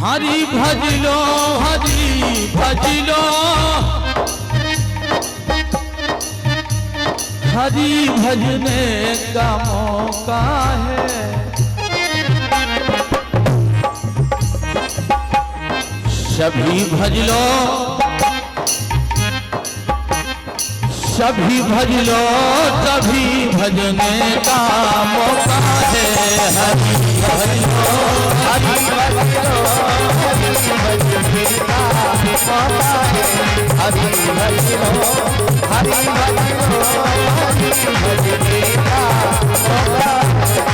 हरि भजलो हरि भजलो हरि भजने का मौका है। सभी भजलो सभी भजलो सभी भजने का मौका है। हरि भजलो हरि भजलो हरि भजने का मौका है। हरि भजलो हरि भजलो हरि भजने का मौका है।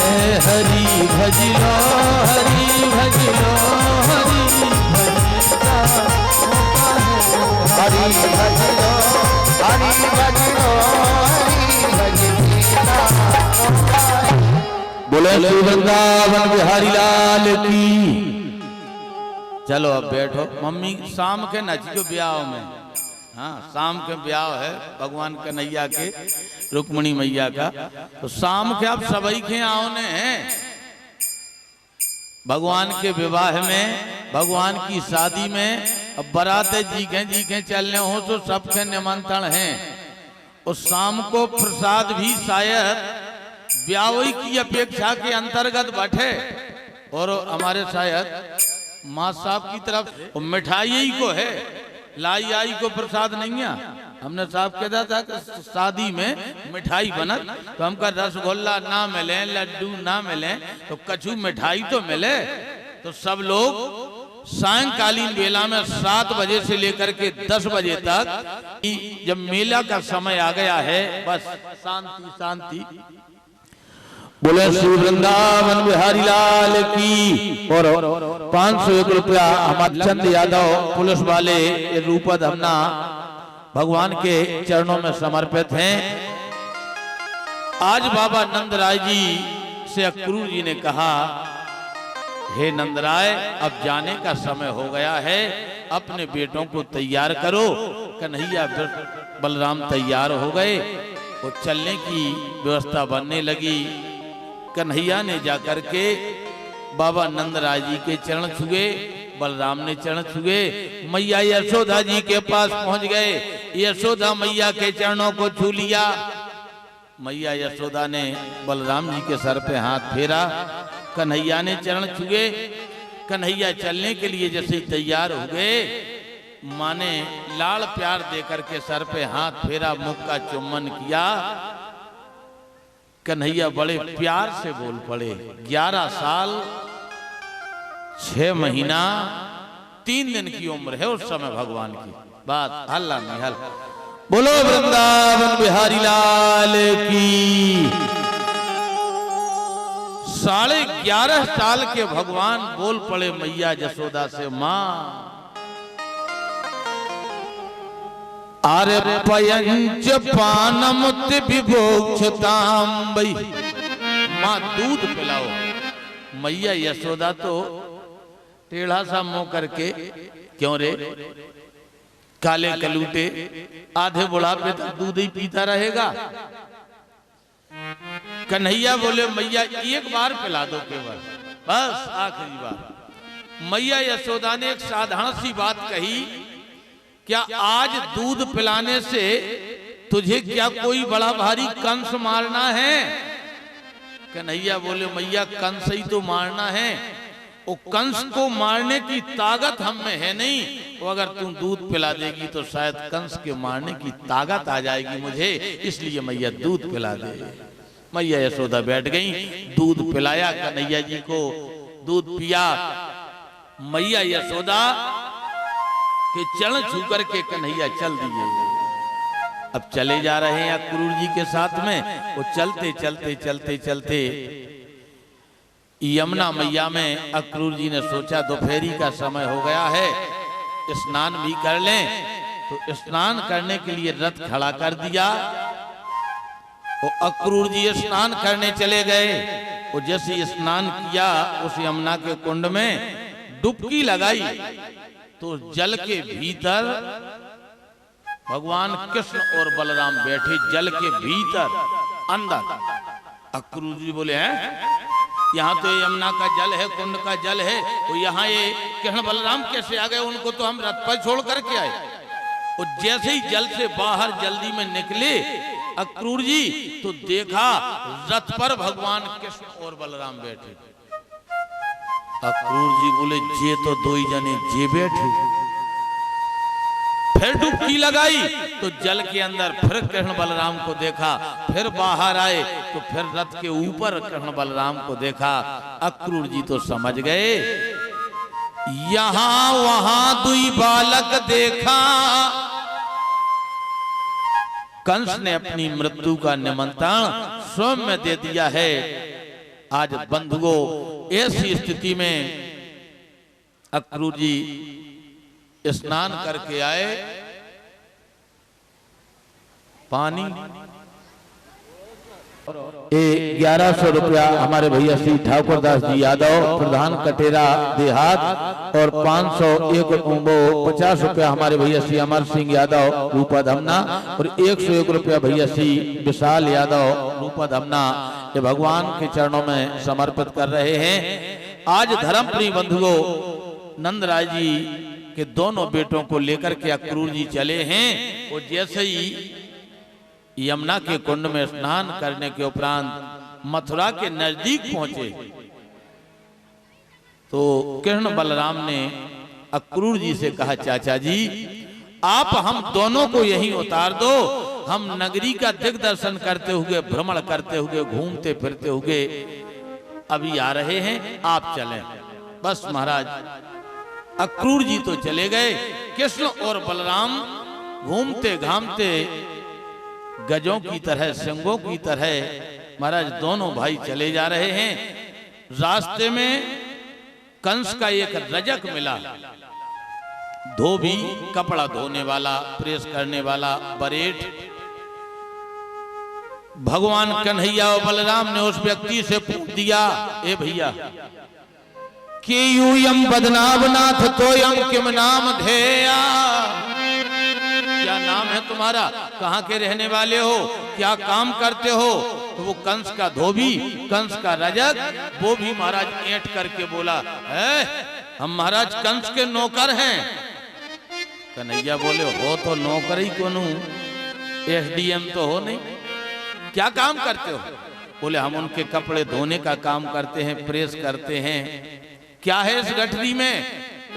भजलो हरि भजलो हरि भजलो हरि भजलो हरि भजने का मौका है। बोले श्री वृंदावन बिहारी लाल की। चलो अब बैठो। मम्मी शाम के नचियो ब्याह में। हाँ शाम के ब्याह है भगवान कन्हैया के रुक्मणी मैया का। तो शाम के आप सभी के आओने हैं भगवान के विवाह में भगवान की शादी में। अब बराते जी चलने हो तो सबके निमंत्रण हैं। और शाम को प्रसाद भी शायद ब्याह की अपेक्षा के अंतर्गत बैठे और हमारे शायद माँ साहब की तरफ मिठाई को है लाई आई को प्रसाद नहीं है। हमने साहब कहा था कि शादी में मिठाई बनत तो हमका रसगुल्ला ना मिले लड्डू ना मिले तो कछु मिठाई तो मिले। तो सब लोग सायंकालीन बेला में 7 बजे से लेकर के 10 बजे तक जब मेला का समय आ गया है बस शांति शांति। बोले श्री वृंदावन बिहारी लाल की। और 501 रुपया हमारे चंद यादव पुलिस वाले रूपद हमना भगवान के चरणों में समर्पित हैं। आज बाबा नंदराय जी से अक्रूर जी ने कहा, हे नंदराय अब जाने का समय हो गया है, अपने बेटों को तैयार करो। कन्हैया बलराम तैयार हो गए और चलने की व्यवस्था बनने लगी। कन्हैया ने जाकर के बाबा नंदराय जी के चरण छुए, बलराम ने चरण छुए, मैया यशोदा जी के पास पहुंच गए, यशोदा मैया के चरणों को छू लिया। मैया यशोदा ने बलराम जी के सर पे हाथ फेरा, कन्हैया ने चरण छुए। कन्हैया चलने के लिए जैसे तैयार हो गए, माँ ने लाड़ प्यार देकर के सर पे हाथ फेरा, मुख का चुम्बन किया। कन्हैया बड़े प्यार से बोल पड़े, 11 साल 6 महीना 3 दिन की उम्र है उस समय भगवान की। बात हल्ला नहीं हल। बोलो वृंदावन बिहारी लाल की। 11.5 साल के भगवान बोल पड़े मैया यशोदा से, माँ आरे पयंच पानमुत विभोक्षताम, भाई माँ दूध पिलाओ। मैया यशोदा तो टेढ़ा सा मुंह करके, क्यों रे काले कलूटे, आधे बुढ़ापे तक दूध ही पीता रहेगा। कन्हैया बोले मैया एक बार पिला दो केवल, बस आखिरी बार। मैया यशोदा ने एक साधारण सी बात कही, क्या आज दूध पिलाने से तुझे क्या कोई बड़ा भारी कंस मारना है? कन्हैया बोले मैया कंस ही तो मारना है, वो कंस को मारने की ताकत हम में है नहीं, वो अगर तुम दूध पिला देगी तो शायद कंस के मारने की ताकत आ जाएगी मुझे, इसलिए मैया दूध पिला दे। मैया यशोदा बैठ गई, दूध पिलाया कन्हैया जी को, दूध पिया। मैया यशोदा के चरण छू करके कन्हैया चल दिए। अब चले जा रहे हैं अक्रूर जी के साथ में, वो चलते चलते चलते चलते यमुना मैया में अक्रूर जी ने सोचा दोपहरी का समय हो गया है, स्नान भी कर लें। तो स्नान करने के लिए रथ खड़ा कर दिया। वो अक्रूर जी स्नान करने चले गए। वो जैसे स्नान किया उस यमुना के कुंड में डुबकी लगाई तो जल के भीतर भगवान कृष्ण और बलराम बैठे, जल के भीतर अंदर। अक्रूर जी बोले हैं यहाँ तो यमुना का जल है, कुंड का जल है, तो यहाँ ये कृष्ण बलराम कैसे आ गए? उनको तो हम रथ पर छोड़ करके आए। और जैसे ही जल से बाहर जल्दी में निकले अक्रूर जी तो देखा रथ पर भगवान कृष्ण और बलराम बैठे। अक्रूर जी बोले जे तो दो ही जने जे बैठे। फिर डुबकी लगाई तो जल के अंदर फिर कृष्ण बलराम को देखा, फिर बाहर आए तो फिर रथ के ऊपर कृष्ण बलराम को देखा। अक्रूर जी तो समझ गए यहां वहां दुई बालक देखा। कंस ने अपनी मृत्यु का निमंत्रण स्वयं में दे दिया है। आज बंधुओं ऐसी स्थिति में अक्रूर जी स्नान करके आए, पानी 1100 रुपया हमारे भैया श्री ठाकुर दास जी यादव प्रधान कटेरा देहात, और 50 रुपया हमारे भैया श्री अमर सिंह यादव रूपा धमना, और 101 रुपया भैया श्री विशाल यादव रूपा धमना, ये भगवान के चरणों में समर्पित कर रहे हैं। आज धर्मप्रिय बंधुओं नंदराय जी के दोनों बेटों को लेकर के अक्रूर जी चले हैं। वो जैसे ही यमुना के कुंड में स्नान करने के उपरांत मथुरा के नजदीक पहुंचे तो कृष्ण बलराम ने अक्रूर जी से कहा चाचा जी आप हम दोनों को यहीं उतार दो, हम नगरी का दिग्दर्शन करते हुए भ्रमण करते हुए घूमते फिरते हुए अभी आ रहे हैं, आप चलें। बस महाराज अक्रूर जी तो चले गए। कृष्ण और बलराम घूमते घामते गजों की तरह सिंगों की तरह महाराज दोनों भाई चले जा रहे हैं। रास्ते में कंस का एक रजक मिला, धोबी, कपड़ा धोने वाला, प्रेस करने वाला, बरेट। भगवान कन्हैया और बलराम ने उस व्यक्ति से पूछ दिया, ए भैया कि यूयम बदनावनाथ तोयम किम नाम धेया, क्या नाम है तुम्हारा, कहाँ के रहने वाले हो, क्या काम करते हो? तो वो कंस का धोबी, कंस का रजक, वो भी महाराज ऐंठ करके बोला है हम महाराज कंस के नौकर हैं। कन्हैया बोले हो तो नौकर ही कौन हूं, एसडीएम तो हो नहीं, क्या काम करते हो? बोले हम उनके कपड़े धोने का काम करते हैं, प्रेस करते हैं। क्या है इस गठरी में?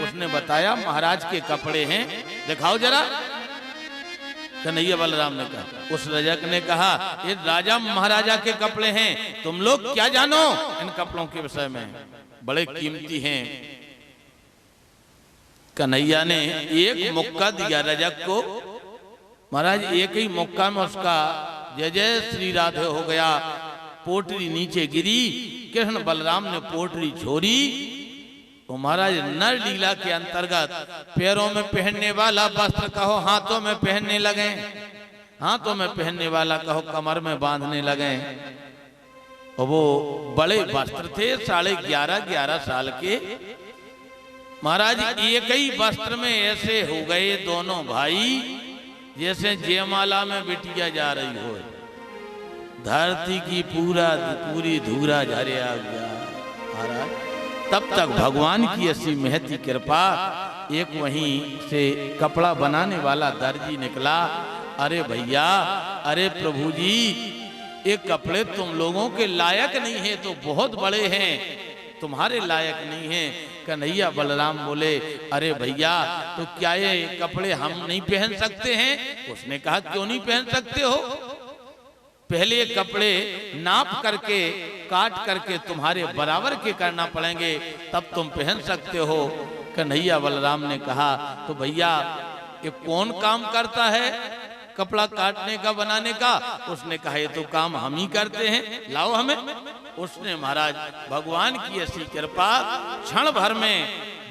उसने बताया महाराज के कपड़े हैं, दिखाओ जरा। कन्हैया बलराम ने कहा, उस रजक ने कहा ये राजा महाराजा के कपड़े हैं, तुम लोग क्या जानो इन कपड़ों के विषय में, बड़े कीमती हैं। कन्हैया ने एक मुक्का दिया रजक को, महाराज एक ही मुक्का में उसका जय जय श्री राधे हो गया। पोटरी नीचे गिरी, कृष्ण बलराम ने पोटरी छोड़ी। तो महाराज नर लीला के अंतर्गत पैरों में पहनने वाला वस्त्र कहो हाथों में पहनने लगे, हाथों में पहनने वाला कहो कमर में बांधने लगे। और वो बड़े वस्त्र थे, 11.5 साल के। महाराज एक ही वस्त्र में ऐसे हो गए दोनों भाई जैसे जयमाला में बिटिया जा रही हो। धरती की पूरी धूरा झरिया गया महाराज। तब तक भगवान की ऐसी महती कृपा, एक वहीं से कपड़ा बनाने वाला दर्जी निकला। अरे भैया, अरे प्रभु जी, ये कपड़े तुम लोगों के लायक नहीं है, तो बहुत बड़े हैं, तुम्हारे लायक नहीं है। कन्हैया बलराम बोले, अरे भैया, तो क्या ये कपड़े हम नहीं पहन सकते हैं? उसने कहा, क्यों नहीं पहन सकते हो? पहले ये कपड़े नाप करके काट करके तुम्हारे बराबर के करना पड़ेंगे, तब तुम पहन सकते हो। कन्हैया बलराम ने कहा, तो भैया ये कौन काम करता है कपड़ा काटने का, बनाने का? उसने कहा, ये तो काम हम ही करते हैं, लाओ हमें। उसने महाराज भगवान की ऐसी कृपा, क्षण भर में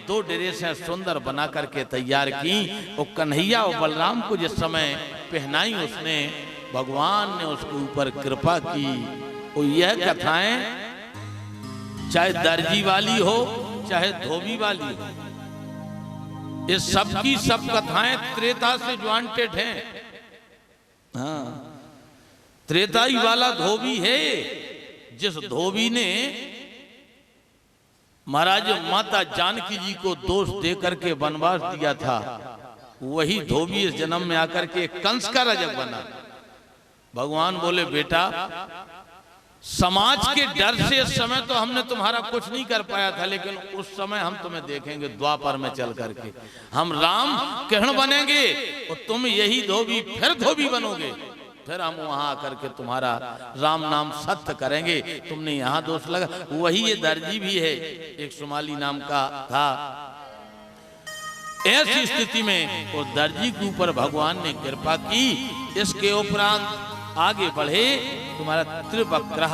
2 ड्रेसें सुंदर बना करके तैयार की। और कन्हैया और बलराम को जिस समय पहनाई, उसने भगवान ने उसके ऊपर कृपा की। और यह कथाएं चाहे दर्जी वाली हो चाहे धोबी वाली हो, ये सब की सब कथाएं त्रेता से ज्वाइंटेड हैं। हाँ, त्रेताई वाला धोबी है। जिस धोबी ने महाराज माता जानकी जी को दोष दे करके वनवास दिया था, वही धोबी इस जन्म में आकर के कंस का रजक बना। भगवान बोले, बेटा, समाज के डर से इस समय तो हमने तुम्हारा कुछ नहीं कर पाया था, लेकिन उस समय हम तुम्हें देखेंगे द्वापर में चल करके। हम राम कृष्ण बनेंगे और तुम यही धोबी फिर धोबी बनोगे। फिर हम वहां आकर के तुम्हारा राम नाम सत्य करेंगे। तुमने यहाँ दोष लगा। वही ये दर्जी भी है, एक सुमाली नाम का था। ऐसी स्थिति में उस दर्जी के ऊपर भगवान ने कृपा की। इसके उपरांत आगे बढ़े तुम्हारा त्रिवक्रा,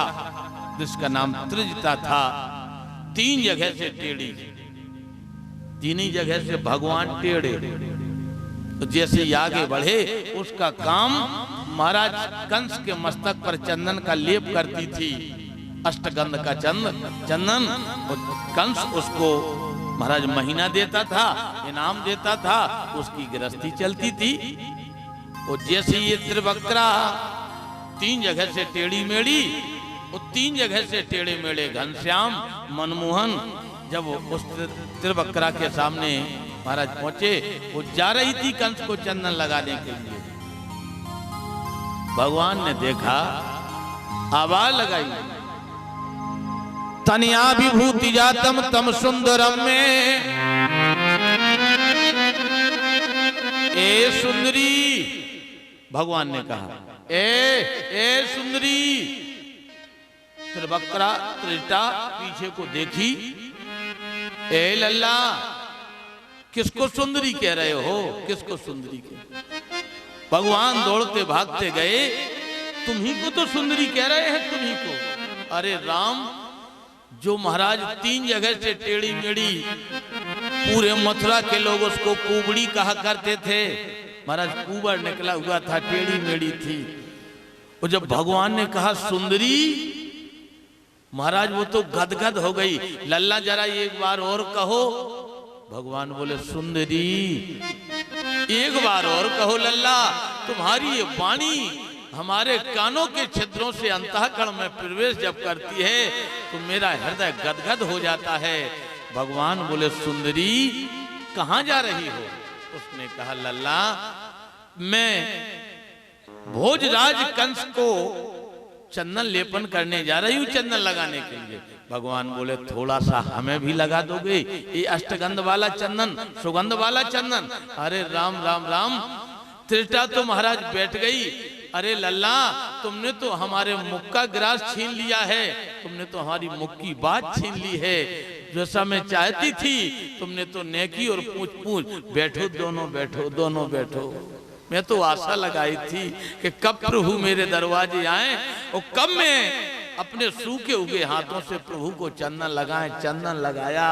जिसका नाम त्रिजटा था, 3 जगह से टेढ़ी, 3 ही जगह से भगवान टेढ़े। तो जैसे ही आगे बढ़े, उसका काम महाराज कंस के मस्तक पर चंदन का लेप करती थी, अष्टगंध का चंदन। और कंस उसको महाराज महीना देता था, इनाम देता था, उसकी गृहस्थी चलती थी। और जैसे ये त्रिवक्रा 3 जगह से टेढ़ी मेढ़ी, और 3 जगह से टेढ़े मेढ़े घनश्याम मनमोहन, जब उस त्रिवक्रा के सामने महाराज पहुंचे, वो जा रही थी कंस को चंदन लगाने के लिए। भगवान ने देखा, आवाज लगाई, तनिया विभूति जातम तम सुंदरम में, ए सुंदरी। भगवान ने कहा, ए सुंदरी। त्रिवक्रा त्रिजटा पीछे को देखी, ए लल्ला, किसको सुंदरी कह रहे हो? किसको सुंदरी कह? भगवान दौड़ते भागते गए, तुम्ही को तो सुंदरी कह रहे हैं, तुम्ही को। अरे राम, जो महाराज 3 जगह से टेढ़ी मेढ़ी, पूरे मथुरा के लोग उसको कुबड़ी कहा करते थे। महाराज कुबड़ निकला हुआ था, टेढ़ी मेढ़ी थी। और जब भगवान ने कहा सुंदरी, महाराज वो तो गदगद हो गई। लल्ला, जरा एक बार और कहो। भगवान बोले, सुंदरी, एक बार और कहो लल्ला। तुम्हारी ये वाणी हमारे कानों के छिद्रों से अंतःकरण में प्रवेश जब करती है, तो मेरा हृदय गदगद हो जाता है। भगवान बोले, सुंदरी, कहां जा रही हो? उसने कहा, लल्ला, मैं भोजराज कंस को चंदन लेपन करने जा रही हूं, चंदन लगाने के लिए। भगवान बोले, थोड़ा सा हमें भी लगा दोगे? ये अष्टगंध वाला चंदन, सुगंध वाला चंदन। अरे राम राम राम। त्रिजटा तो महाराज बैठ गई। अरे लल्ला, तुमने तो हमारे मुख का ग्रास छीन लिया है, तुमने तो हमारी मुख की बात छीन ली है। जैसा मैं चाहती थी, तुमने तो नेकी और पूछ पूछ। बैठो दोनों, बैठो दोनों, बैठो। मैं तो आशा लगाई थी कि कब प्रभु मेरे दरवाजे आए और कब मैं अपने सूखे उगे हाथों से प्रभु को चंदन लगाए। चंदन लगाया।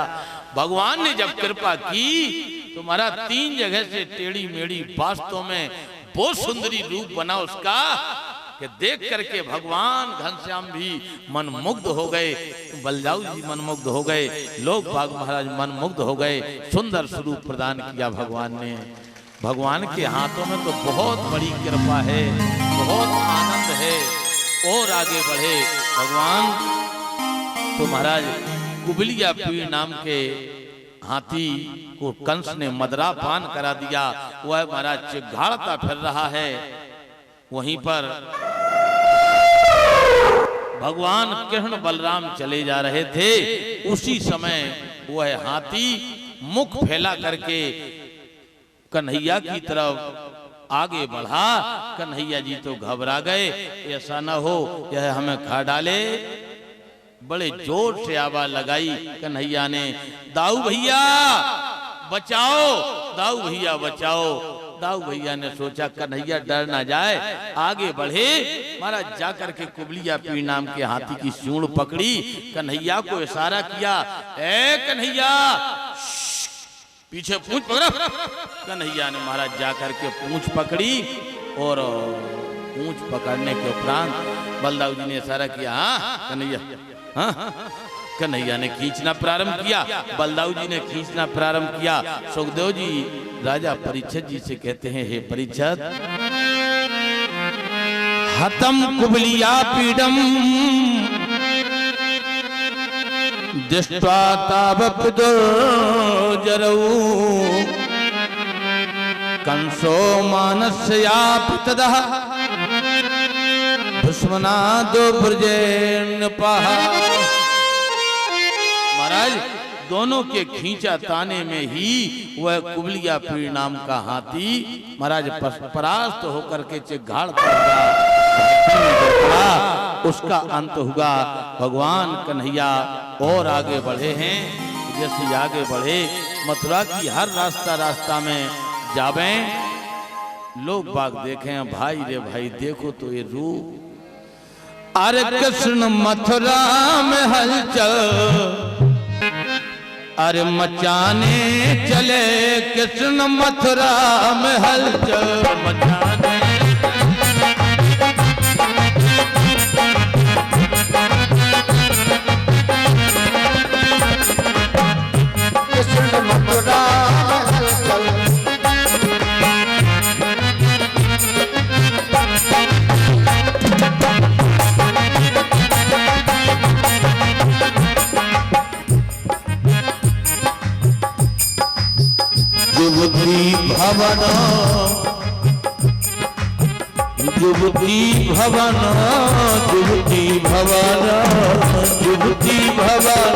भगवान ने जब कृपा की, तो महाराज 3 जगह से टेढ़ी मेढ़ी, वास्तव में बहुत सुंदरी रूप बना उसका। कि देख करके भगवान घनश्याम भी मनमुग्ध हो गए, बलदाऊ जी मनमुग्ध हो गए, लोग बाग महाराज मनमुग्ध हो गए। सुंदर स्वरूप प्रदान किया भगवान ने। भगवान के हाथों में तो बहुत बड़ी कृपा है, बहुत आनंद है। और आगे बढ़े भगवान तो महाराज कुबलिया पीर नाम के हाथी को कंस ने मदरा पान करा दिया। वह महाराज चिघाड़ता फिर रहा है। वहीं पर भगवान कृष्ण बलराम चले जा रहे थे। उसी समय वह हाथी मुख फैला करके कन्हैया की तरफ आगे बढ़ा। कन्हैया जी तो घबरा गए, ऐसा न हो यह हमें खा डाले। बड़े जोर से आवाज लगाई कन्हैया ने, दाऊ भैया बचाओ, दाऊ भैया बचाओ। दाऊ भैया ने सोचा कन्हैया डर ना जाए, आगे बढ़े। महाराज जाकर के कुबलिया पीर नाम के हाथी की सूंड पकड़ी, कन्हैया को इशारा किया, ए कन्हैया पीछे पूंछ पकड़ा। कन्हैया ने महाराज जाकर के पूंछ पकड़ी और पूंछ पकड़ने के उपरांत बलदाऊ जी ने इशारा किया, हाँ कन्हैया, हाँ। कन्हैया ने खींचना प्रारंभ किया, बलदाऊ जी ने खींचना प्रारंभ किया। सुखदेव जी राजा परीक्षित जी से कहते हैं, हे परीक्षित, हतम कुबलिया पीडम दृष्ट्वा तावपिदो जरऊ कंसो मानस्यापितदः दुश्मनादो ब्रजेन पहा। महाराज दोनों के खींचा ताने में ही वह कुबलिया पीर नाम का हाथी महाराज परास्त होकर के चिघाड़ पड़ा। उसका अंत हुआ। भगवान कन्हैया और आगे बढ़े हैं। जैसे आगे बढ़े मथुरा की हर रास्ता में जावे, लोग बाग देखें, भाई रे भाई देखो तो ये रूप। अरे कृष्ण मथुरा में हलचल, अरे मचाने चले कृष्ण मथुरा में हलचल मचाने। कृष्ण मथुरा में हलचल, युवती भवन, युवती भवन, युवती भवन, युवती भवन,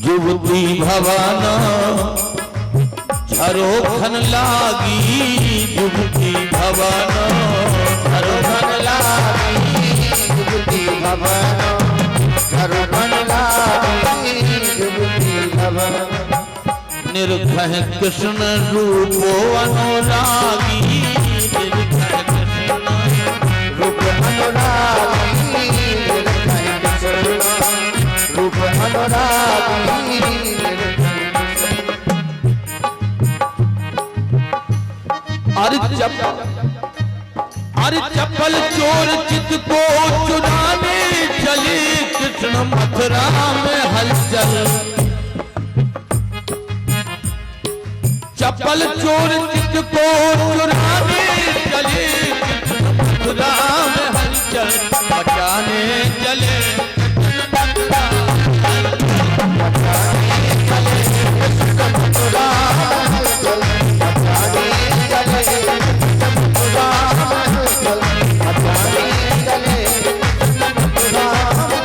युवती भवन झरोखन लागी, युवती भवन झरोखन लागी, युवती भवन झरोखन लागी, युवती भवन। निर्भय कृष्ण रूपो अनुरागी, निर्भय कृष्ण रूप अनुरागी, निर्भय कृष्ण रूप अनुरागी। अरे चप्पल चोर चित को चुराने चले कृष्ण मथुरा में हलचल। चप्पल चोर चित को चुराने चले कृष्ण मथुरा में हलचल मचाने चले, मचाने चले कृष्ण मथुरा में हलचल मचाने चले, मथुरा में हलचल मचाने चले, मथुरा में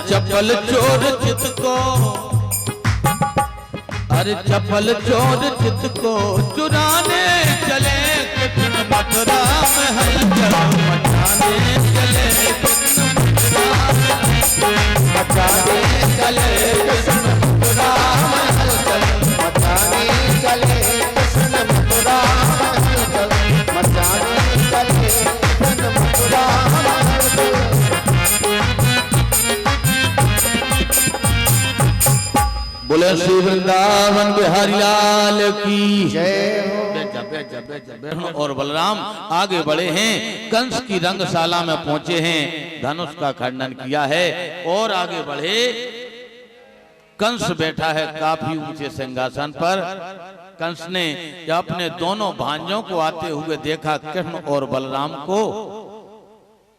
चपल चोर चित को, अरे चपल चोर चित को चुराने चले कृष्ण मथुरा में हलचल मचाने चले कृष्ण मचाने चले कृष्ण मथुरा में हलचल मचाने चले कृष्ण मथुरा में हलचल मचाने चले कृष्ण मथुरा में हलचल। बोले श्री वृंदावन बिहारी लाल की जय हो। और बलराम आगे बढ़े हैं, कंस की रंगशाला में पहुंचे हैं, धनुष का खंडन किया है और आगे बढ़े। कंस बैठा है काफी ऊंचे सिंहासन पर। कंस ने जब अपने दोनों भांजों को आते हुए देखा, कृष्ण और बलराम को,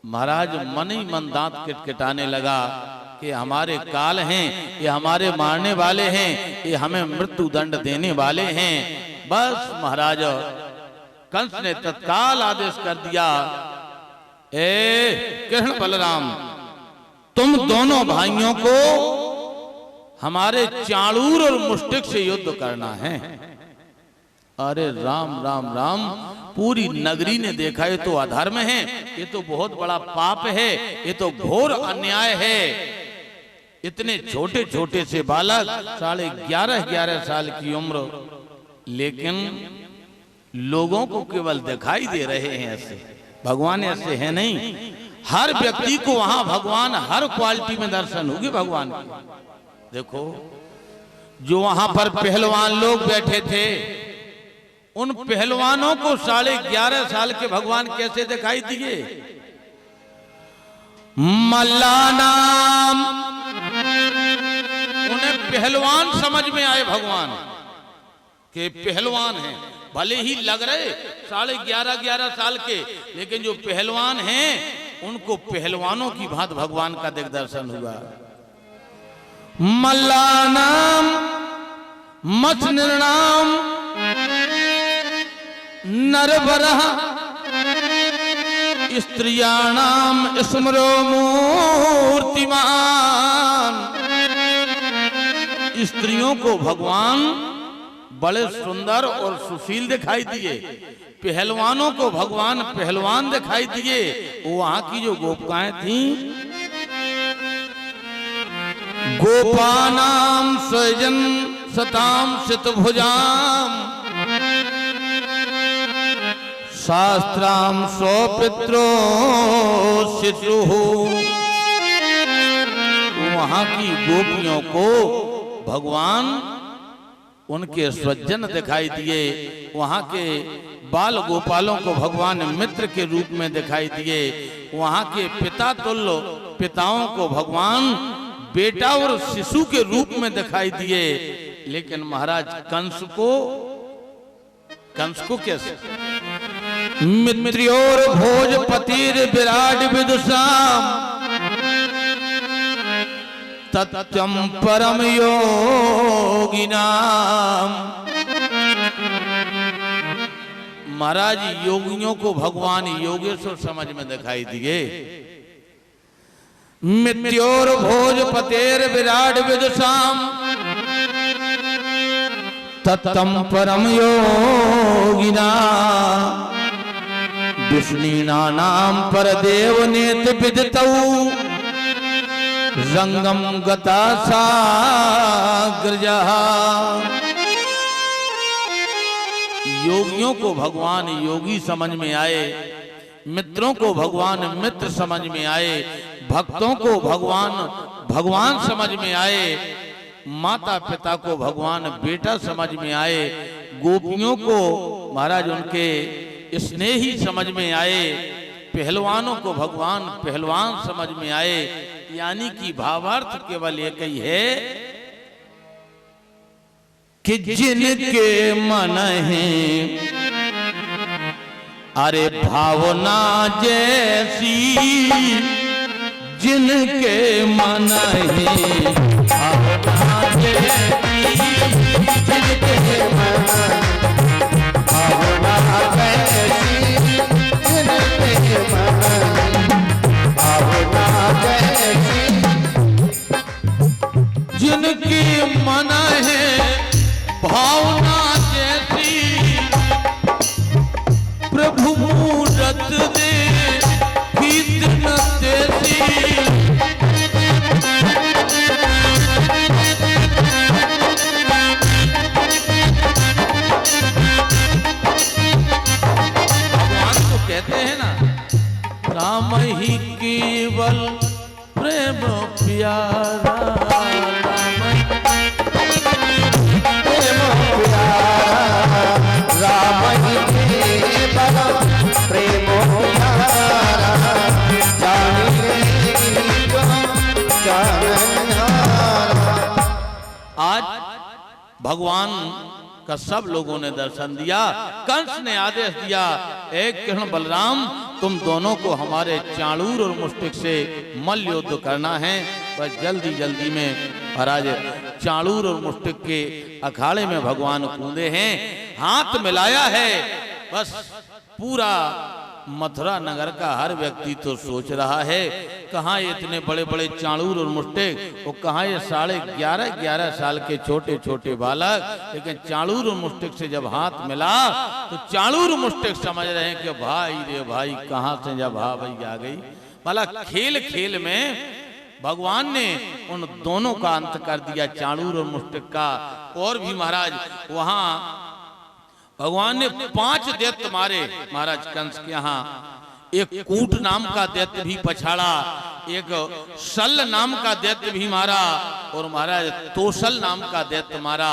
महाराज मन ही मन दांत किटकिटाने लगा कि हमारे काल हैं, ये हमारे मारने वाले हैं, ये हमें मृत्यु दंड देने वाले हैं। बस महाराज कंस ने तत्काल आदेश कर दिया, ए कृष्ण बलराम, तुम दोनों भाइयों को हमारे चाणूर और मुष्टिक से युद्ध करना है। अरे राम राम राम, पूरी नगरी ने देखा ये तो अधर्म है, ये तो बहुत बड़ा पाप है, ये तो घोर अन्याय है। इतने छोटे छोटे से बालक 11.5 साल की उम्र, लेकिन लोगों को केवल दिखाई दे रहे हैं ऐसे, भगवान ऐसे है नहीं। हर व्यक्ति को वहां भगवान हर क्वालिटी में दर्शन होगी भगवान की। देखो जो वहां पर पहलवान लोग बैठे थे, उन पहलवानों को 11.5 साल के भगवान कैसे दिखाई दिए। मल्लानाम, उन्हें पहलवान समझ में आए भगवान के पहलवान हैं, भले ही लग रहे 11.5 साल के, लेकिन जो पहलवान हैं उनको पहलवानों की भांत भगवान का दिग्दर्शन हुआ। मल्लानाम मत्स्यनृणाम नरवरः स्त्रियाणाम स्मरो मूर्तिमान। स्त्रियों को भगवान बड़े सुंदर और सुशील दिखाई दिए, पहलवानों को भगवान पहलवान दिखाई दिए। वहां की जो गोपिकाएं थीं, गोपानाम स्वजन सताम सितभुजाम शास्त्राम सौपित्रो शिशु। वहां की गोपियों को भगवान उनके स्वजन दिखाई दिए, वहां के बाल गोपालों को भगवान मित्र के रूप में दिखाई दिए, वहां के पिता तुल्य पिताओं को भगवान बेटा और शिशु के रूप में दिखाई दिए। लेकिन महाराज कंस को कैसे? मित्र्योर भोजपतिर विराट विदुषाम तत्यम परम योगिनाम। महाराज योगियों को भगवान योगेश्वर समझ में दिखाई दिए। मित्र्योर भोजपतेर विराट विदुषाम तत्तम परम योगिना। विष्णुना नाम पर देव नेत विदितौ रंगम गता साग्रजा। योगियों को भगवान योगी समझ में आए, मित्रों को भगवान मित्र समझ में आए, भक्तों को भगवान भगवान समझ में आए, माता पिता को भगवान बेटा समझ में आए, गोपियों को महाराज उनके स्नेही समझ में आए, पहलवानों को भगवान पहलवान समझ में आए। यानी कि भावार्थ केवल एक ही है कि जिनके मन है अरे भावना जैसी, जिनके मन है भावना जैसी, जिनके मन भावना जैसी, जिनके मन भावना जैसी, प्रभु मूरत दे भीत न तेसी। भगवान तो कहते हैं ना, राम ही केवल प्रेम प्यारा, राम ही केवल प्रेम प्यारा, आज भगवान का सब लोगों ने दर्शन दिया। कंस ने आदेश दिया, एक किरण बलराम तुम दोनों को हमारे चाणूर और मुष्टिक से मल्ल युद्ध करना है। बस जल्दी जल्दी में महाराज चाणूर और मुष्टिक के अखाड़े में भगवान कूदे हैं, हाथ मिलाया है। बस पूरा मथुरा नगर का हर व्यक्ति तो सोच रहा है, कहाँ ये इतने बड़े बड़े चाणूर और मुष्टिक, और कहाँ ये 11.5 साल के छोटे छोटे बालक। लेकिन चाणूर और मुष्टिक से जब हाथ मिला तो चाणूर और मुष्टिक समझ रहे हैं कि भाई रे भाई, कहाँ से जब भाई आ गई। भला खेल खेल में भगवान ने उन दोनों का अंत कर दिया, चाणूर और मुष्टिक का। और भी महाराज वहां भगवान ने 5 दैत्य मारे महाराज कंस के यहाँ। एक कूट नाम का दैत्य भी पछाड़ा, एक शल्य नाम का दैत्य भी मारा, और महाराज तोसल नाम का दैत्य मारा।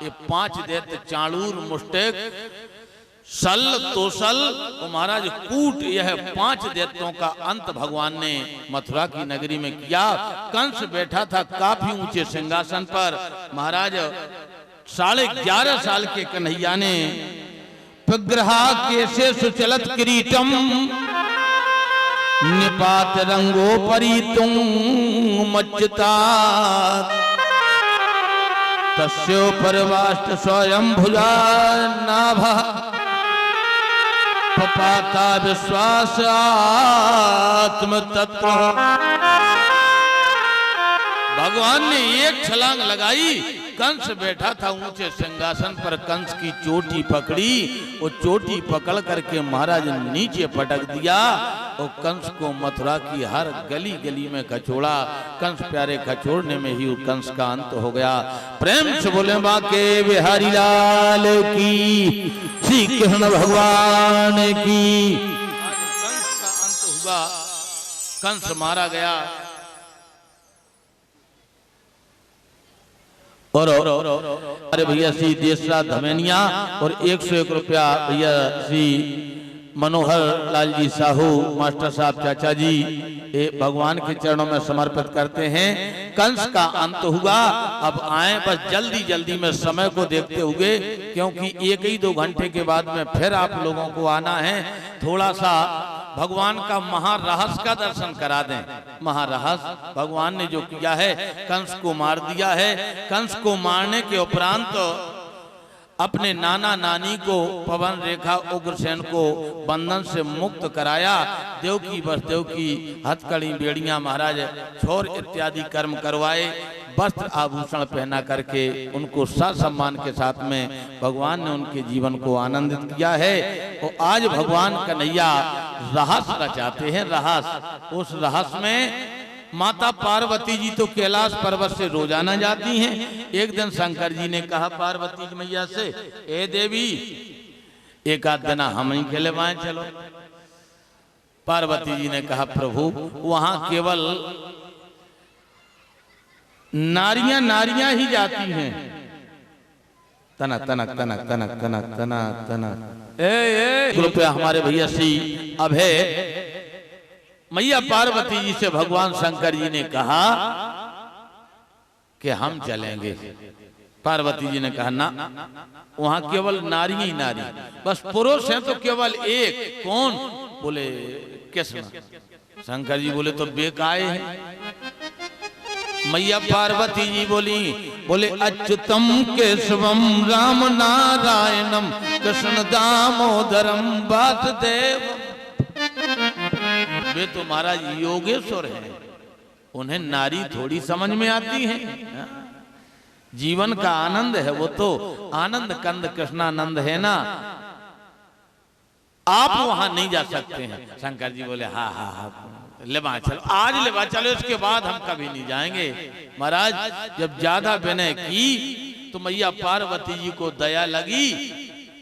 ये 5 दैत्य चाणूर, मुष्टिक, शल्य, तोसल और महाराज कूट, यह 5 दैत्यों का अंत भगवान ने मथुरा की नगरी में किया। कंस बैठा था काफी ऊंचे सिंहासन पर। महाराज 11.5 साल के कन्हैया ने विग्रहा केसे सुचलत किरीटम निपात रंगोपरीतुं मज्जता तस्योपरवाष्ट स्वयं भुजा नाभा पपाता विश्वास आत्म तत्व। भगवान ने एक छलांग लगाई, कंस बैठा था ऊंचे सिंहासन पर, कंस की चोटी पकड़ी, वो चोटी पकड़ करके महाराज नीचे पटक दिया और कंस को मथुरा की हर गली गली में खचोड़ा। कंस प्यारे खचोड़ने में ही कंस का अंत हो गया। प्रेम से बोले बाके बिहारी लाल की, श्री कृष्ण भगवान की। कंस का अंत हुआ, कंस मारा गया। और अरे भैया श्री देशराज धमेनिया और 101 रुपया भैया श्री मनोहर लाल जी साहू मास्टर साहब चाचा जी ये भगवान के चरणों में समर्पित करते हैं। कंस का अंत हुआ। अब आए बस जल्दी जल्दी में समय को देखते हुए, क्योंकि 1-2 घंटे के बाद में फिर आप लोगों को आना है। थोड़ा सा भगवान का महारहस्य का दर्शन करा दें। महारहस्य भगवान ने जो किया है, कंस को मार दिया है। कंस को मारने के उपरांत अपने नाना नानी को पवन रेखा उग्रसेन को बंधन से मुक्त कराया। देवकी वसुदेव की हथकड़ी बेड़ियां महाराज छोर इत्यादि कर्म करवाए। वस्त्र आभूषण पहना करके उनको सम्मान के साथ में भगवान ने उनके जीवन को आनंदित किया है। और आज भगवान कन्हैया रहस्य रचाते हैं। रहस्य, उस रहस्य में माता पार्वती जी तो कैलाश पर्वत से रोजाना जाती हैं। एक दिन शंकर जी ने कहा पार्वती जी मैया से, ए देवी एक आध दिन हम ही खेले पाए, चलो। पार्वती जी ने कहा प्रभु वहां केवल नारियां नारियां ही जाती हैं। तनक तनक तनक तनक तनक तनक तनक। कृपया हमारे भैया श्री अभय मैया पार्वती जी से भगवान शंकर जी ने कहा कि हम चलेंगे। पार्वती जी ने कहा ना, वहां केवल नारी ही नारी, बस पुरुष है तो केवल एक। कौन? बोले कृष्ण। शंकर जी बोले तो बेकाए हैं। मैया पार्वती जी बोले अच्युतम केशवम राम नारायणम कृष्ण दामोदरम वासुदेव। वे तो महाराज योगेश्वर हैं, उन्हें नारी थोड़ी समझ में आती है। जीवन का आनंद है वो तो आनंद कंद कृष्णानंद है ना। आप वहां नहीं जा सकते हैं। शंकर जी बोले हाँ हाँ हाँ लेवा चलो, आज लेवा चलो, इसके बाद हम कभी नहीं जाएंगे। महाराज जब ज्यादा विनय की तो मैया पार्वती जी को दया लगी,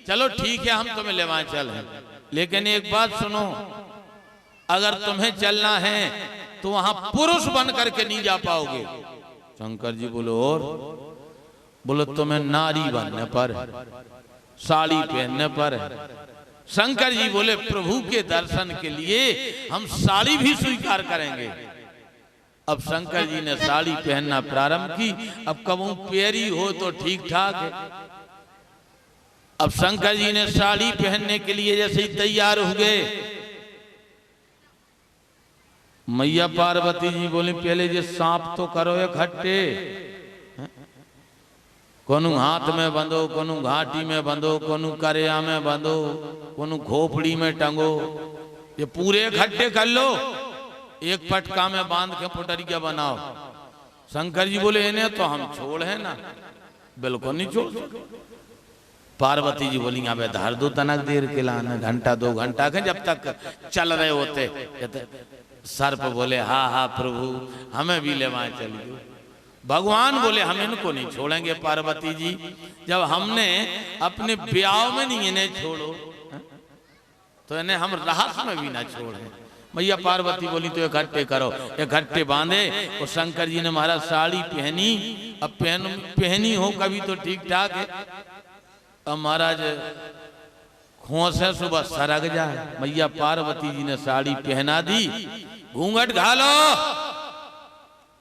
चलो ठीक है हम तुम्हें लेवा चल हैं, लेकिन एक बात सुनो, अगर तुम्हें चलना है तो वहां पुरुष बन करके नहीं जा पाओगे। शंकर जी बोलो और बोलो तुम्हें नारी बनने पर, साड़ी पहनने पर। शंकर जी बोले प्रभु के दर्शन के लिए हम साड़ी भी स्वीकार करेंगे। अब शंकर जी ने साड़ी पहनना प्रारंभ की। अब कबू प्यारी हो तो ठीक ठाक है। अब शंकर जी ने साड़ी पहनने के लिए जैसे ही तैयार हो गए, मैया पार्वती जी बोली पहले ये सांप तो करो इकट्ठे, कोनु हाथ में बंधो, कोनु घाटी में बंधो, कोनु करिया में बंधो, कोनु खोपड़ी में टंगो, ये पूरे इकट्ठे कर लो, एक पटका में बांध के पुटरिया बनाओ। शंकर जी बोले इन्हें तो हम छोड़ है ना, बिल्कुल नहीं छोड़। पार्वती जी बोली यहाँ धर दो तनक देर के लाना, घंटा 2 घंटा के जब तक चल रहे होते। सर्प बोले हाँ हाँ प्रभु हमें भी लेवाएं चलिए। भगवान बोले हम इनको नहीं छोड़ेंगे पार्वती जी, जब हमने अपने ब्याह में नहीं इन्हें छोड़ो तो इन्हें हम रहस्य में भी ना छोड़े। मैया पार्वती बोली तो इकट्ठे करो, इकट्ठे बांधे। और शंकर जी ने महाराज साड़ी पहनी। अब पहनी हो कभी तो ठीक ठाक है, अब महाराज खोसे सुबह सरक जाए। मैया पार्वती जी ने साड़ी पहना दी, घूंघट घालो।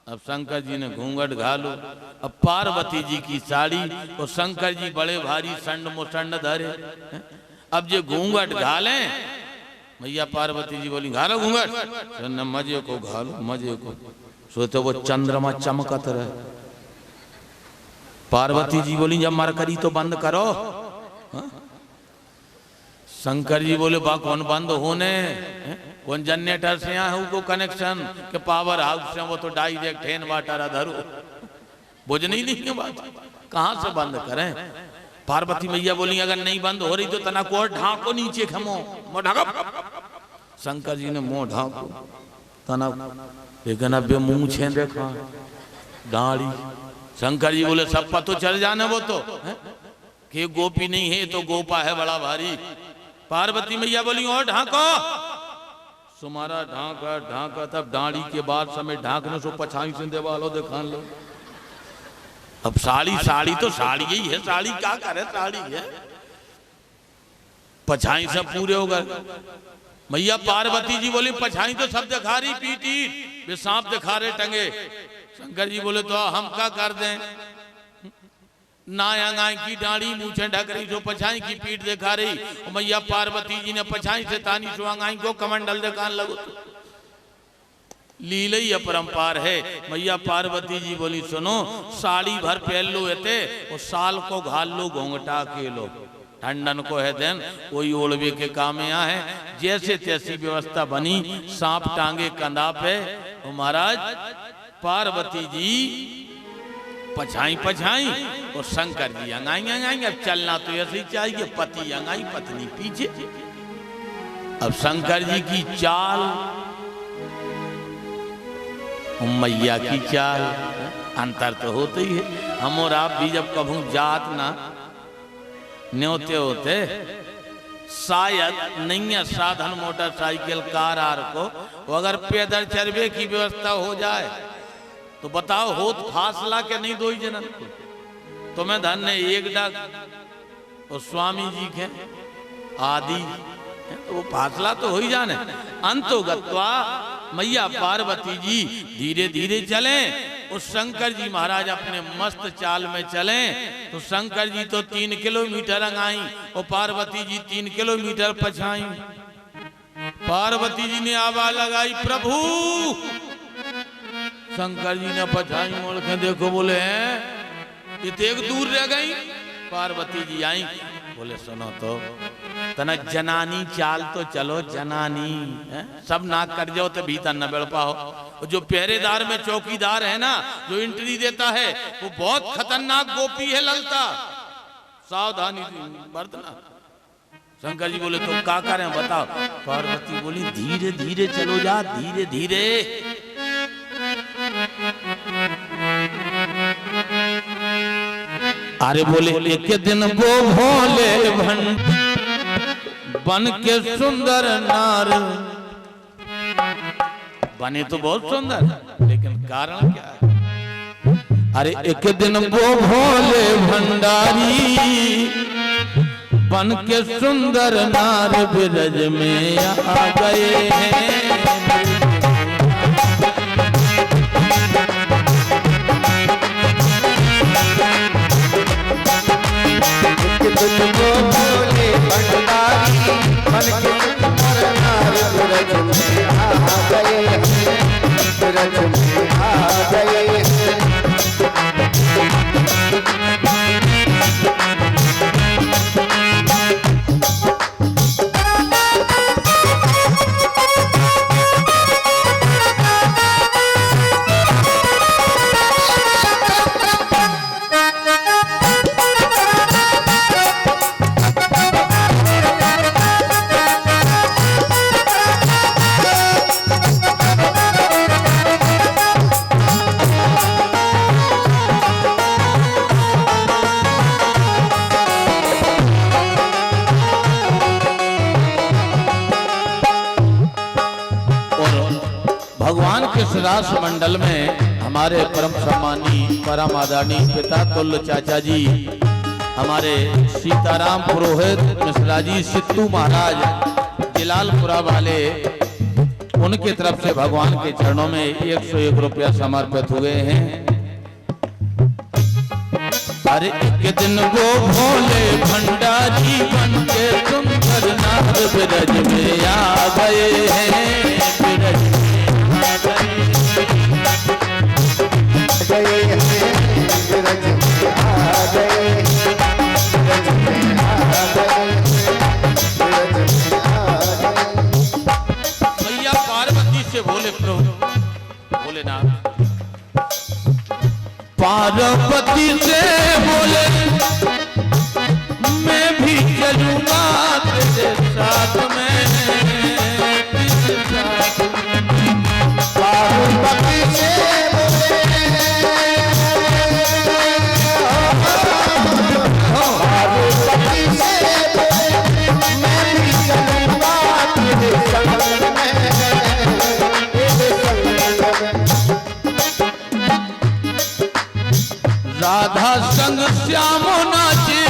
अब शंकर जी ने घूंघट घालो। अब पार्वती जी की साड़ी और शंकर जी बड़े भारी संड मुसंड धरे। अब जो घूंघट घाले, मैया पार्वती जी बोली घालो घूंघट, मजे को घालो मजे को। सोते वो चंद्रमा चमकत रहे। पार्वती जी बोली जब मरकरी तो बंद करो। शंकर जी बोले बा कौन बंद होने, कौन जनरेटर से यहाँ है कनेक्शन के पावर हाउस से, वो तो डायरेक्ट है वाटर अधरो, बुझ नहीं है बात, कहाँ से बंद करें। पार्वती मैया बोली अगर नहीं बंद हो रही तो तना को ढाको नीचे खमो, मुंह ढाको। शंकर जी ने मुंह ढाको तना, लेकिन अब मुंह छे देखा दाढ़ी। शंकर जी बोले सब पतो चल जाने वो तो कि गोपी नहीं है तो गोपा है बड़ा भारी। पार्वती मैया बोली और ढाको। सुमारा ढाका ढाका, तब दाढ़ी के बाद समय ढाकने सो पछाई से देवालो दिखा लो। अब साड़ी साड़ी तो साड़ी ही है, साड़ी क्या करे साड़ी है, पछाई सब पूरे हो गए। मैया पार्वती जी बोली पछाई तो सब दिखा रही, पीटी वे सांप दिखा रहे टंगे। शंकर जी बोले तो हम क्या कर दें, नायांगाई की डाड़ी मूछे ढक रही जो पछाई की पीठ दिखा रही। और मैया पार्वती जी ने पछाई से तानी सुहांगाई को कमंडल दिखाने लगो। लीला ही अपरंपार है। मैया पार्वती जी बोली सुनो साड़ी भर पहन लो एते और साल को घाल लो घोंघटा के लो, ठंडन को है दिन कोई ओढ़वे के काम यहाँ है। जैसे तैसी व्यवस्था बनी, सांप टांगे कंधा पे। और महाराज पार्वती जी पछाई पछाई और शंकर जी अंगाई अंगाई। अब चलना तो ऐसे ही चाहिए, पति अंगाई पत्नी पीछे। अब शंकर जी की चाल मैया की चाल अंतर तो होते ही है। हम और आप भी जब कभू जात ना न्योते होते, शायद नहीं है साधन मोटरसाइकिल कार आर को, अगर पैदल चलने की व्यवस्था हो जाए तो बताओ होत फासला के नहीं दो जनन को। तो मैं धन ने एक डग और स्वामी जी के आदि तो वो फासला तो हो ही जाने। अंतोगत्वा मैया पार्वती जी धीरे धीरे चले और शंकर जी महाराज अपने मस्त चाल में चले। तो शंकर जी तो 3 किलोमीटर अंगाई और पार्वती जी 3 किलोमीटर पछाई। पार्वती जी ने आवाज लगाई प्रभु। शंकर जी ने पछाई मोड़ के देखो, बोले हैं ये एक दूर रह गई। पार्वती जी आई, बोले सुनो तो तना जनानी चाल तो चलो जनानी है? सब नाक कर जाओ तो भीतर न बढ़ पाओ। जो पहरेदार में चौकीदार है ना, जो एंट्री देता है वो बहुत खतरनाक गोपी है ललता, सावधानी बरतना। शंकर जी बोले तो क्या करें बताओ। पार्वती बोली धीरे धीरे चलो जा, धीरे धीरे। अरे बोले एक दिन वो भोले बन के सुंदर नार, बने तो बहुत सुंदर लेकिन कारण क्या है? अरे एक दिन वो भोले भंडारी बन के सुंदर नार ब्रज में आ गए हैं। तुझको भोले भंडारी बन के सुंदर नार ब्रज में आ गए हैं, ब्रज में आ गए हैं। भगवान के रास मंडल में हमारे परम सम्मानी परम आदरणीय पिता तुल्य चाचा जी, हमारे सीताराम पुरोहित मिश्रा जी सिद्धू महाराज जलालपुरा वाले, उनके तरफ से भगवान के चरणों में 101 रुपया समर्पित हुए हैं। अरे एक दिन वो भोले भंडारी बन के सुंदर नार ब्रज में आ गए हैं, ब्रज में आ गए हैं, ब्रज में आ गए, ब्रज में आ गए, ब्रज में आ गए। भैया पार्वती से बोले प्रभु, बोले ना पार्वती से बोले मैं भी चलूंगा तेरे साथ में, तेरे साथ में। पार्वती से बोले, पार्वती से बोले मैं भी चलूंगा तेरे संग में, तेरे संग में। राधा संग श्याम नाचे,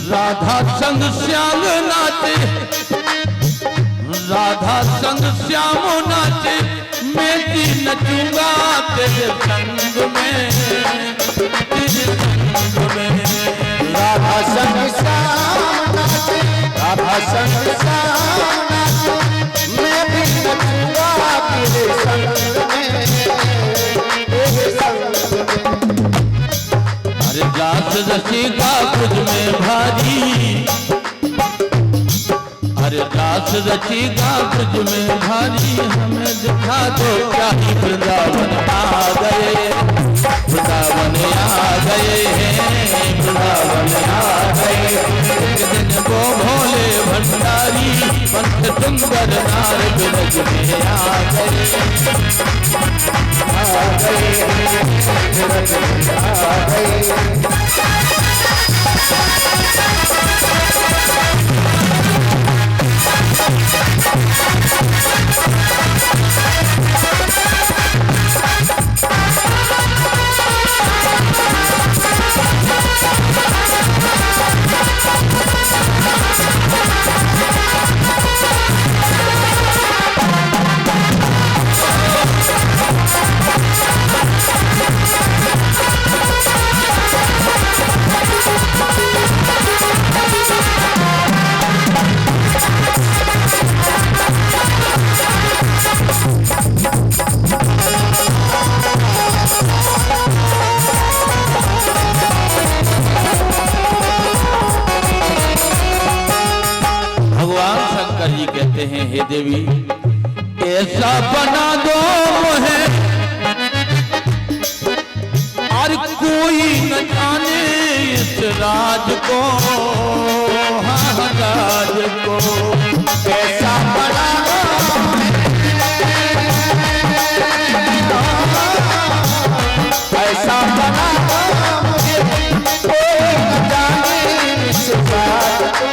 राधा संग श्याम नाचे, राधा संग श्याम नाचे, मैं भी नचूंगा तेरे संग में, तेरे संग में। राधा संग श्याम नाचे, राधा संग श्याम नाचे, मैं भी नचूंगा तेरे संग में, तेरे संग में। अरे रास रचेगा तुझ में भारी, अरे रास रचेगा तुझ में भारी, हमें दिखा दो क्या ही वृंदावन आ गए, वृंदावन आ गए हैं, वृंदावन आ गए। एक दिन वो भोले भंडारी बन के सुंदर नार ब्रज में आ गए, आ गए, ब्रज में आ गए। कहते हैं हे देवी ऐसा बना दो मुझे और कोई न जाने इस राज को, हाँ राज को कैसा बड़ा ऐसा बना मुझे कोई न जाने इस बात को,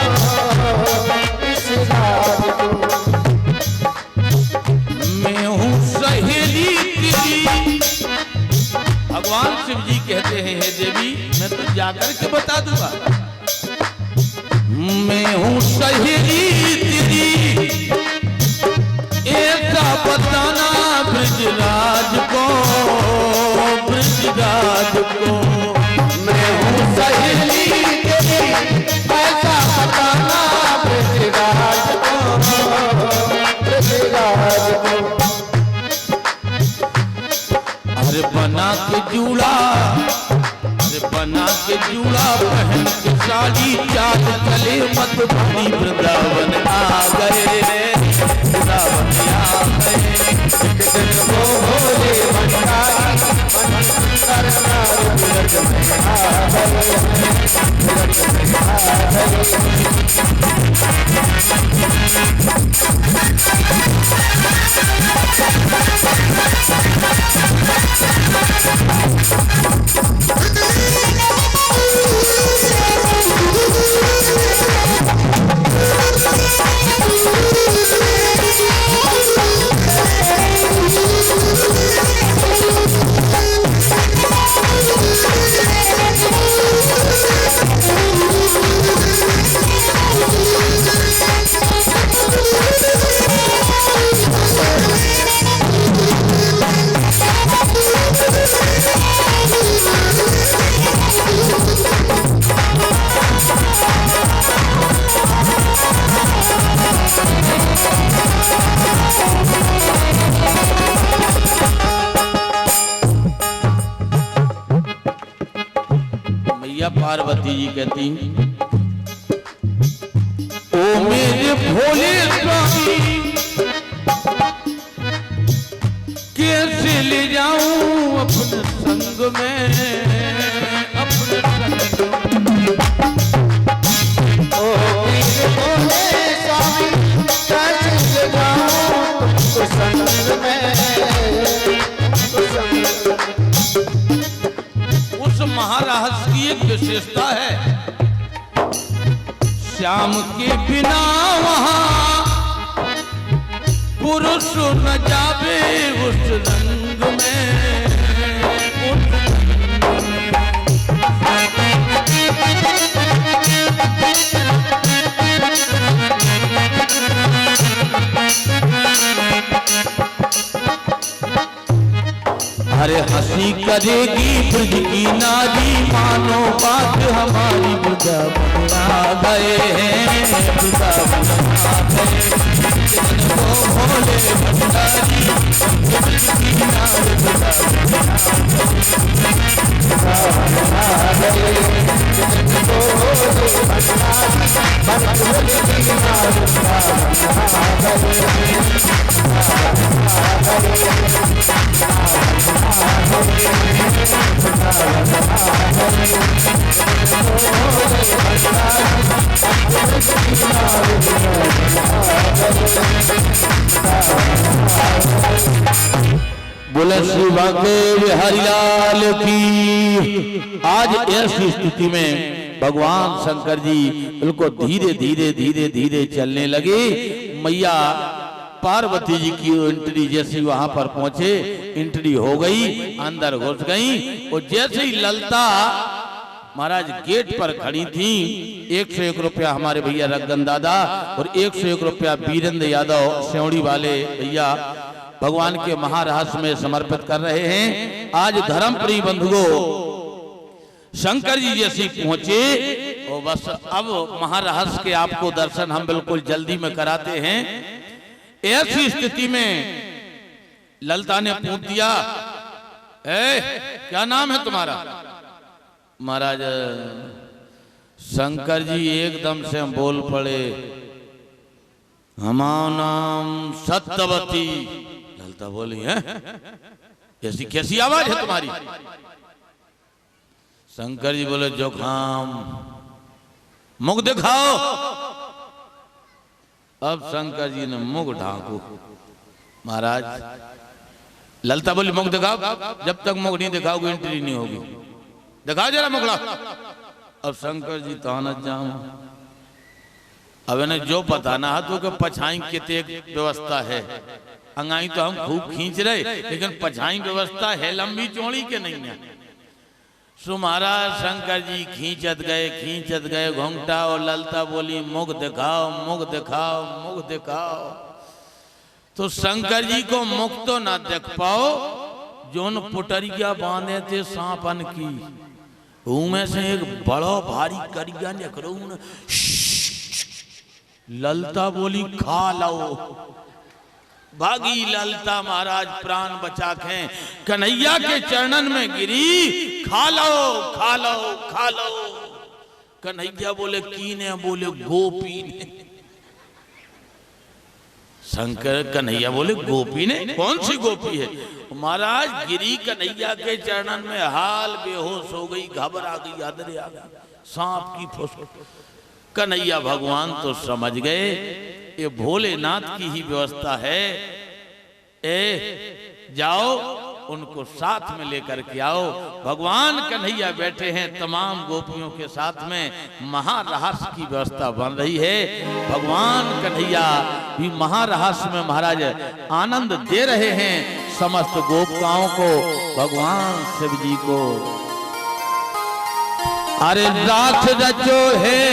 इस बात को। मैं हूँ सहेली तेरी। भगवान शिव जी कहते हैं हे देवी मैं तो जाकर के बता दूंगा। मैं हूँ सहेली तेरी ऐसा बताना ब्रजराज को, ब्रजराज को। मैं हूँ सहेली तेरी ऐसा बताना ब्रजराज को, ब्रजराज को। अरे बना के जूड़ा, अरे बना के जूड़ा पहन के साड़ी चाल चले मधुबनी वृंदावन आ गए, वृंदावन आ गए। एक दिन वो भोले भंडारी सुंदर नार ब्रज में आ गए, ब्रज में आ पार्वती जी कहती ओ मेरे भोले स्वामी कैसे ले जाऊं अपने संग में, अपने संग में। ओ मेरे भोले स्वामी कैसे ले जाऊं तुमको संग में, तुमको संग में। उस महारहस्य की एक विशेषता है, श्याम के बिना वहां पुरुष न जावे उस रंग में, उस अरे हंसी करेगी ब्रज की नारी, मानो बात हमारी वृंदावन आ गए हैं, वृंदावन आ गए। ओ भोले भंडारी ब्रज की नारी वृंदावन आ गए, ओ भोले भंडारी ब्रज की नारी बोले श्री बांके बिहारी लाल की। आज ऐसी स्थिति में भगवान शंकर जी बिल्कुल धीरे धीरे धीरे धीरे चलने लगे। मैया पार्वती जी की एंट्री जैसी वहां पर पहुंचे, एंट्री हो गई, अंदर घुस गई। और जैसे ही ललता महाराज गेट पर खड़ी थी, 101 रुपया हमारे भैया रगन दादा और 101 रुपया वीरेंद्र यादव सेवड़ी वाले भैया भगवान के महारहस्य में समर्पित कर रहे हैं। आज धर्मप्रिय बंधुओं शंकर जी जैसी पहुंचे और बस अब महारहस्य के आपको दर्शन हम बिल्कुल जल्दी में कराते हैं। ऐसी स्थिति में ललता ने पूछ दिया, क्या नाम है तुम्हारा? महाराज शंकर जी एकदम से बोल पड़े, हमारा नाम सत्यवती। ललता बोली है, कैसी कैसी आवाज है तुम्हारी? शंकर जी बोले जुखाम, मुख दिखाओ। अब शंकर जी ने मुख ढांकू। महाराज ललता बोली मुख दिखाओ, जब तक मुख नहीं दिखाओगे एंट्री नहीं होगी, दिखाओ जरा मुखड़ा। अब शंकर जी तो आना जाम। अब इन्हें जो पता ना तो कि पछाई कितने व्यवस्था है, अंगाई तो हम खूब खींच रहे, लेकिन पछाई व्यवस्था है लंबी चौड़ी के नहीं है। सो महाराज शंकर जी खींचत गए घोंघटा, और ललता बोली मुख दिखाओ, मुख दिखाओ, मुख दिखाओ। तो शंकर जी को मुख तो ना देख पाओ, जोन पुटरिया बांधे थे सांपन की, उनमें से एक बड़ा भारी करिया निकलो। ललता बोली खा लो। भागी ललता महाराज प्राण बचा के कन्हैया के चरणन में गिरी, खा लो खा लो खा लो। कन्हैया बोले कीने, बोले गोपी ने। शंकर कन्हैया बोले गोपी ने, कौन सी गोपी है? महाराज गिरी कन्हैया के चरणन में, हाल बेहोश हो गई, घबरा गई, अदरे आ गई, सांप की फुसक। कन्हैया भगवान तो समझ गए ये भोलेनाथ की ही व्यवस्था है। जाओ उनको साथ में लेकर के आओ। भगवान कन्हैया बैठे हैं तमाम गोपियों के साथ में, महारहस्य की व्यवस्था बन रही है। भगवान कन्हैया भी महारहस्य में महाराज आनंद दे रहे हैं समस्त गोपिकाओं को, भगवान शिव जी को। अरे रास रचो है,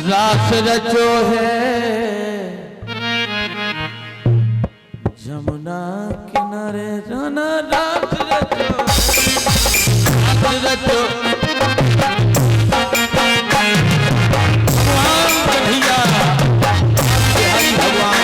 रास रचो है, जमुना किनारे जाना रास रचो, रास रचो। भगवान कन्हैया हरि भगवान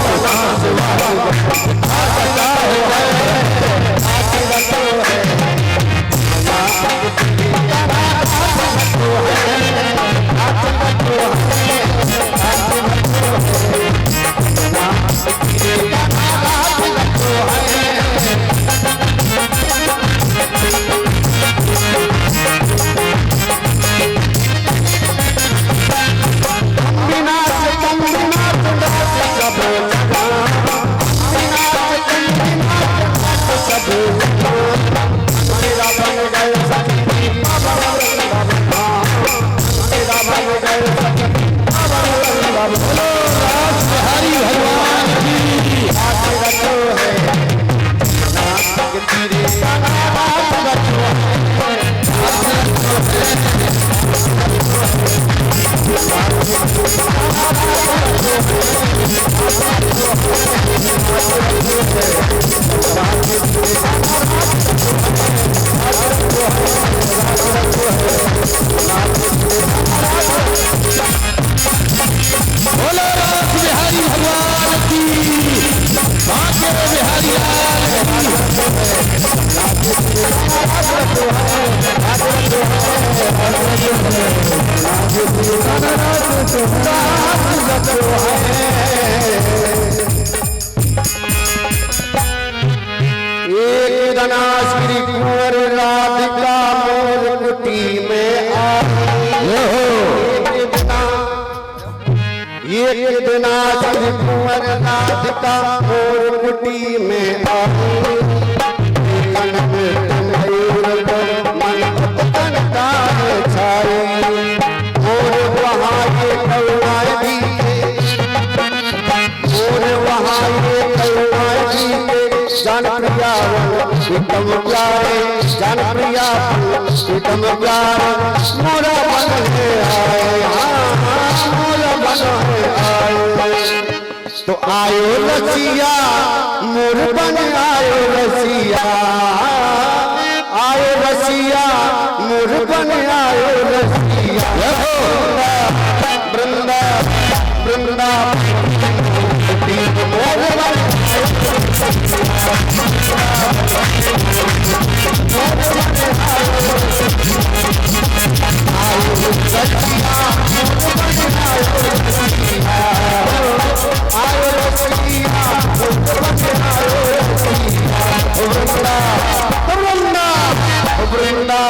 Come on, एक जना श्री कुंवर राधिका मोर कुटी में आई। एक दिना श्री कुंवर राधिका मोर कुटी में आई। प्रीतम प्यारे जान प्रिया प्रीतम प्यारे मोरा बन है आए, मोरा बन है आए। तो आयो रसिया मोर बन आयो रसिया, आयो रसिया मोर बन आयो रसिया। वृंदा वृंदा मोर बन वृंदा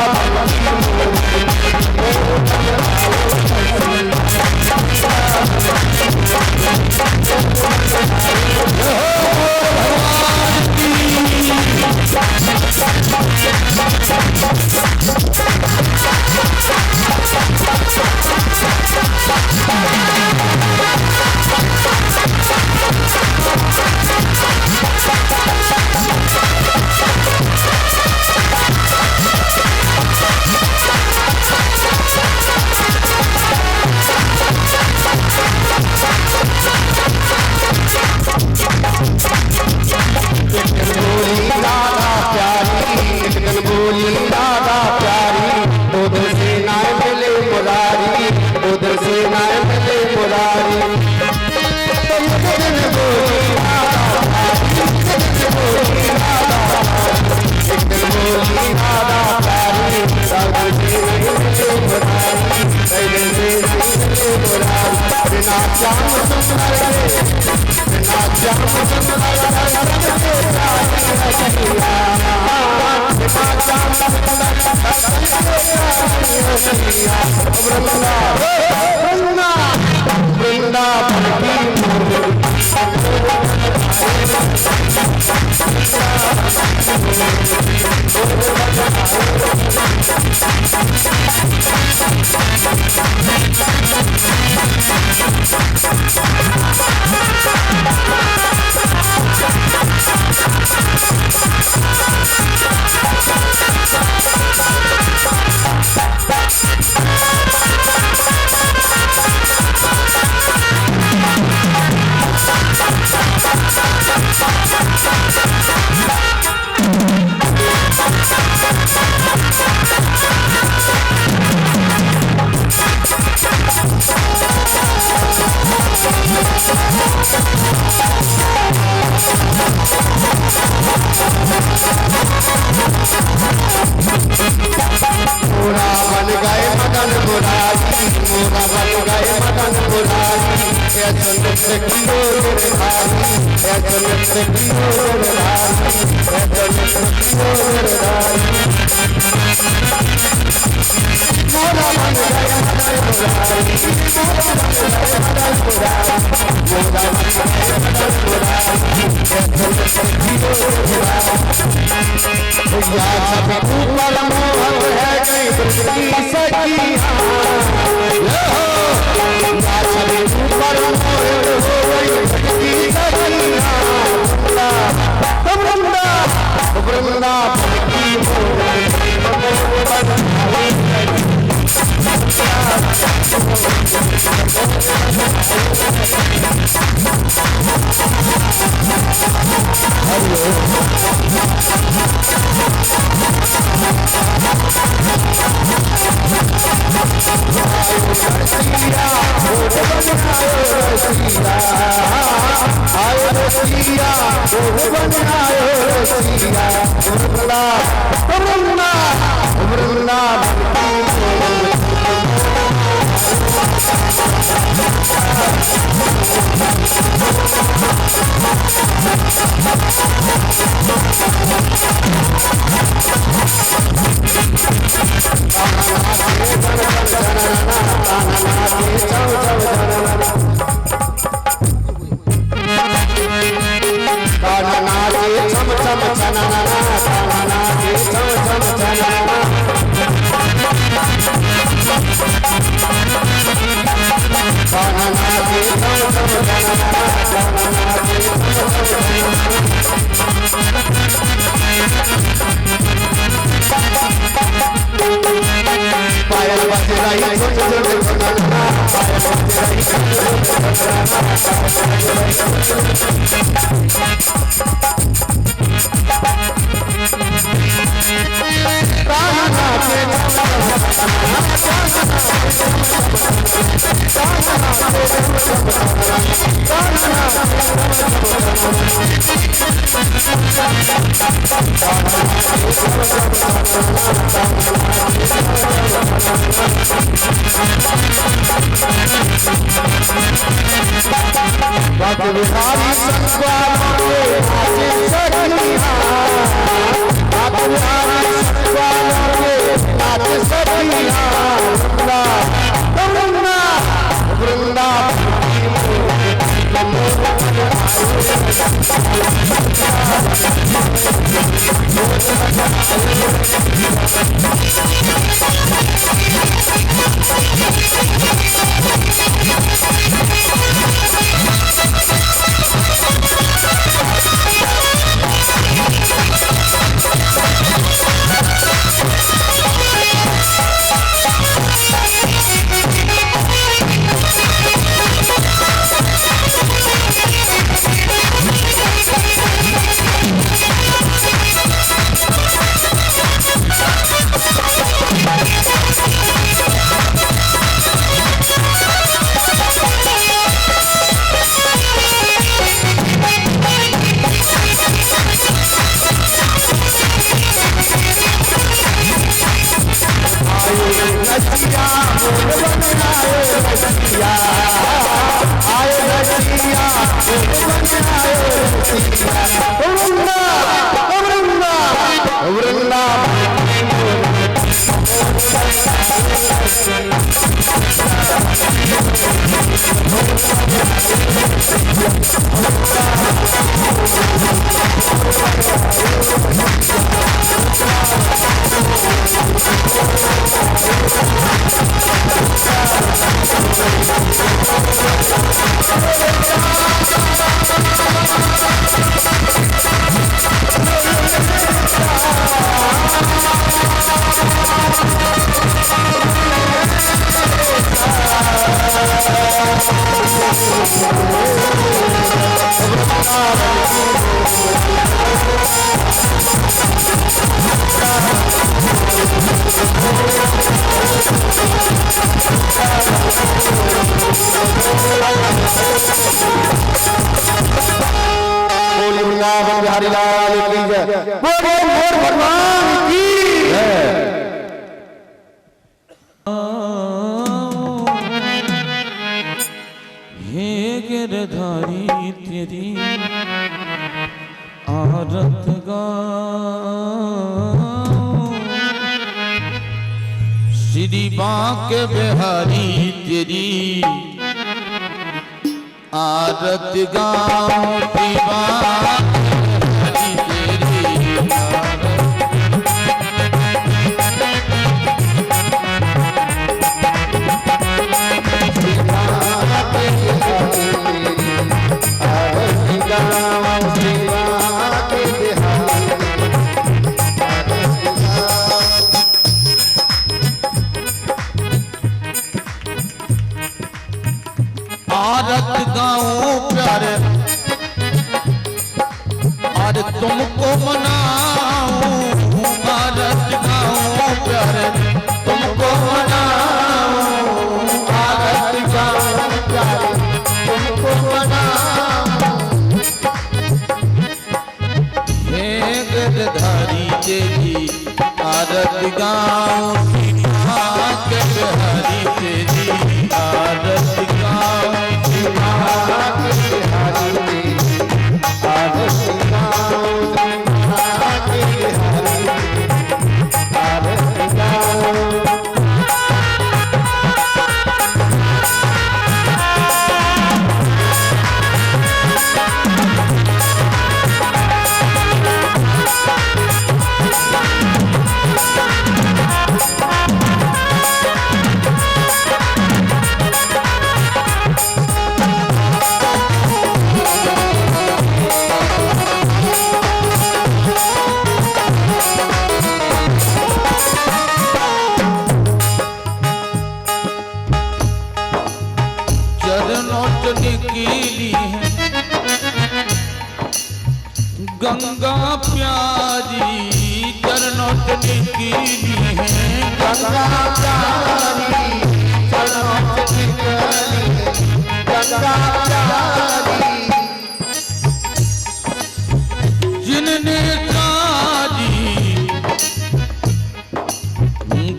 बिहारी लाल की जय। बोलो मोर भगवान की जय। हे गिरधारी तेरी आरत गाऊं, श्री बांके बिहारी तेरी आरत गाऊं, श्री बांके बिहारी तेरी आरत गाऊं प्यारे और तुमको मनाऊं, आरत गाऊं प्यारे तुमको मनाऊं, आरत गाऊं प्यारे तुमको मनाऊं। हे गिरधारी तेरी आरत गाऊं, के बिहारी तेरी आरत गाऊं, पीली हैं गंगा प्यारी चरणों से निकली गंगा प्यारी जिनने साजी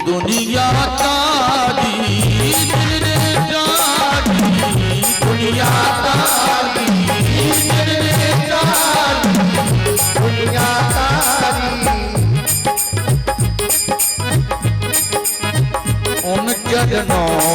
दुनिया तारी जिनने साजी दुनिया तारी जिनने साजी दुनिया तारी उन चरणों